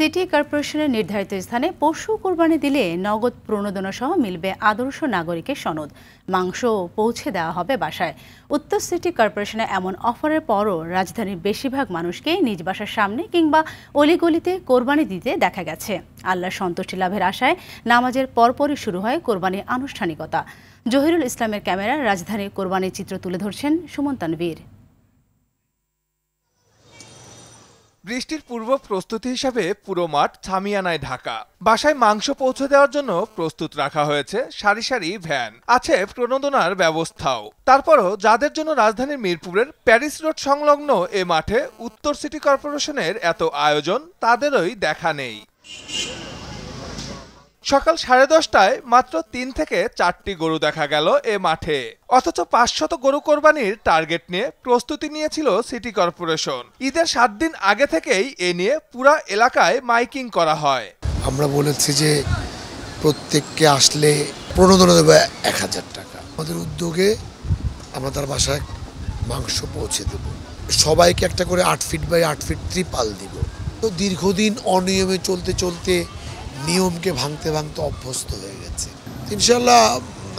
City কর্পোরেশনের নির্ধারিত স্থানে পশু কোরবানি দিলে নগদ প্রণোদনা সহ মিলবে আদর্শ নাগরিকের সনদ, মাংস পৌঁছে দেওয়া হবে বাসায়। উত্তর সিটি কর্পোরেশনে এমন অফারের পরও রাজধানীর বেশিরভাগ মানুষকে নিজ বাসার সামনে কিংবা অলিগলিতে কোরবানি দিতে দেখা গেছে। আল্লাহর সন্তুষ্টি লাভের আশায় নামাজের পরপরই শুরু হয় কোরবানির আনুষ্ঠানিকতা। জহিরুল ইসলামের ক্যামেরায় রাজধানীর কোরবানির চিত্র তুলে ধরছেন সুমন তানভীর। বৃষ্টির পূর্ব প্রস্তুতি হিসাবে পুরো মাঠ ছামিয়ানায় ঢাকা। বাসায় মাংস পৌঁছে দেওয়ার জন্য প্রস্তুত রাখা হয়েছে সারি সারি ভ্যান, আছে প্রণোদনার ব্যবস্থাও। তারপরও যাদের জন্য রাজধানীর মিরপুরের প্যারিস রোড সংলগ্ন এ মাঠে উত্তর সিটি কর্পোরেশনের এত আয়োজন, তাদেরই দেখা নেই। সকাল 10:30টায় মাত্র 3 থেকে 4টি গরু দেখা গেল এ মাঠে, অথচ 500 গরু কোরবানির টার্গেট নিয়ে প্রস্তুতি নিয়েছিল সিটি কর্পোরেশন। ঈদের 7 দিন আগে থেকেই এ নিয়ে পুরা এলাকায় মাইকিং করা হয়। আমরা বলেছি যে প্রত্যেককে আসলে প্রণোদনা দেবে 1000 টাকা। আমাদের উদ্যোগে আমরা তার বাসায় মাংস পৌঁছে দেব। সবাইকে একটা করে 8 ফিট বাই 8 ফিট ত্রিপাল দিব। তো দীর্ঘদিন অনিয়মে চলতে চলতে নিয়মকে ভাঙতে ভাঙতে অভ্যস্ত হয়ে গেছে। ইনশাল্লাহ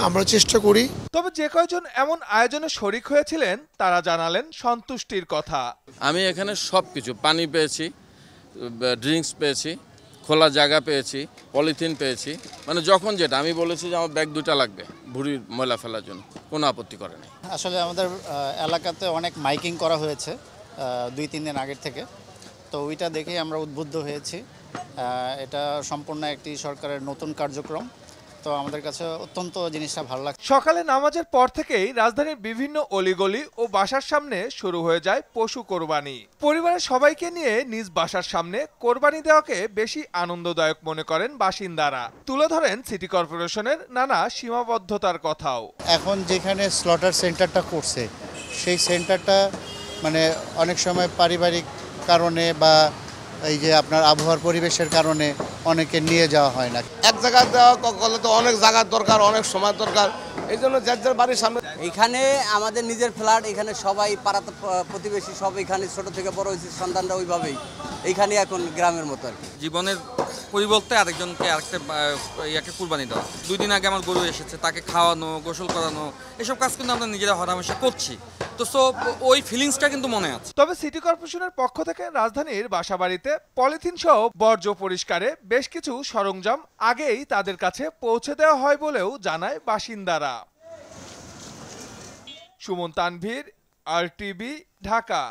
আমরা চেষ্টা করি। তবে যে কয়জন এমন আয়োজনে শরিক হয়েছিলেন তারা জানালেন সন্তুষ্টির কথা। আমি এখানে সবকিছু পানি পেয়েছি, ড্রিঙ্কস পেয়েছি, খোলা জায়গা পেয়েছি, পলিথিন পেয়েছি, মানে যখন যেটা আমি বলেছি যে আমার ব্যাগ 2টা লাগবে ভুঁড়ির ময়লা ফেলার জন্য, কোনো আপত্তি করে নাই। আসলে আমাদের এলাকাতে অনেক মাইকিং করা হয়েছে 2-3 দিন আগের থেকে, তো ওইটা দেখেই আমরা উদ্বুদ্ধ হয়েছি। এটা সম্পূর্ণ একটি সরকারের নতুন কার্যক্রম, তো আমাদের কাছে অত্যন্ত জিনিসটা ভালো লাগছে। সকালে নামাজের পর থেকেই রাজধানীর বিভিন্ন অলিগলি ও বাসার সামনে শুরু হয়ে যায় পশু কোরবানি। পরিবারের সবাইকে নিয়ে নিজ বাসার সামনে কোরবানি দেওয়াকে বেশি আনন্দদায়ক মনে করেন বাসিন্দারা। তুলে ধরেন সিটি কর্পোরেশনের নানা সীমাবদ্ধতার কথাও। এখন যেখানে স্লটার সেন্টারটা করছে, সেই সেন্টারটা মানে অনেক সময় পারিবারিক কারণে বা এই যে আপনার আবহাওয়ার পরিবেশের কারণে অনেকে নিয়ে যাওয়া হয় না। এক জায়গায় দেওয়া করলে তো অনেক জায়গার দরকার, অনেক সময় দরকার, এই জন্য যার যার বাড়ির সামনে। এখানে আমাদের নিজের ফ্ল্যাট, এখানে সবাই পাড়া প্রতিবেশী সব এখানে ছোট থেকে বড় হয়েছে, সন্তানরা ওইভাবেই এইখানে এখন গ্রামের মতো আর কি। জীবনের পরিবর্তে আরেকজনকে আরেকটা ইয়াকে কুরবানি দেওয়া। 2 দিন আগে আমার গরু এসেছে, তাকে খাওয়ানো, গোসল করানো, এসব কাজ কিন্তু আমরা নিজেরা হরহামেশা করছি, তো ওই ফিলিংসটা কিন্তু মনে আছে। তবে সিটি কর্পোরেশনের পক্ষ থেকে রাজধানীর বাসাবাড়িতে পলিথিন সহ বর্জ্য পরিষ্কারে বেশ কিছু সরঞ্জাম আগেই তাদের কাছে পৌঁছে দেওয়া হয় বলেও জানায় বাসিন্দারা। সুমন তানভীর, RTV, ঢাকা।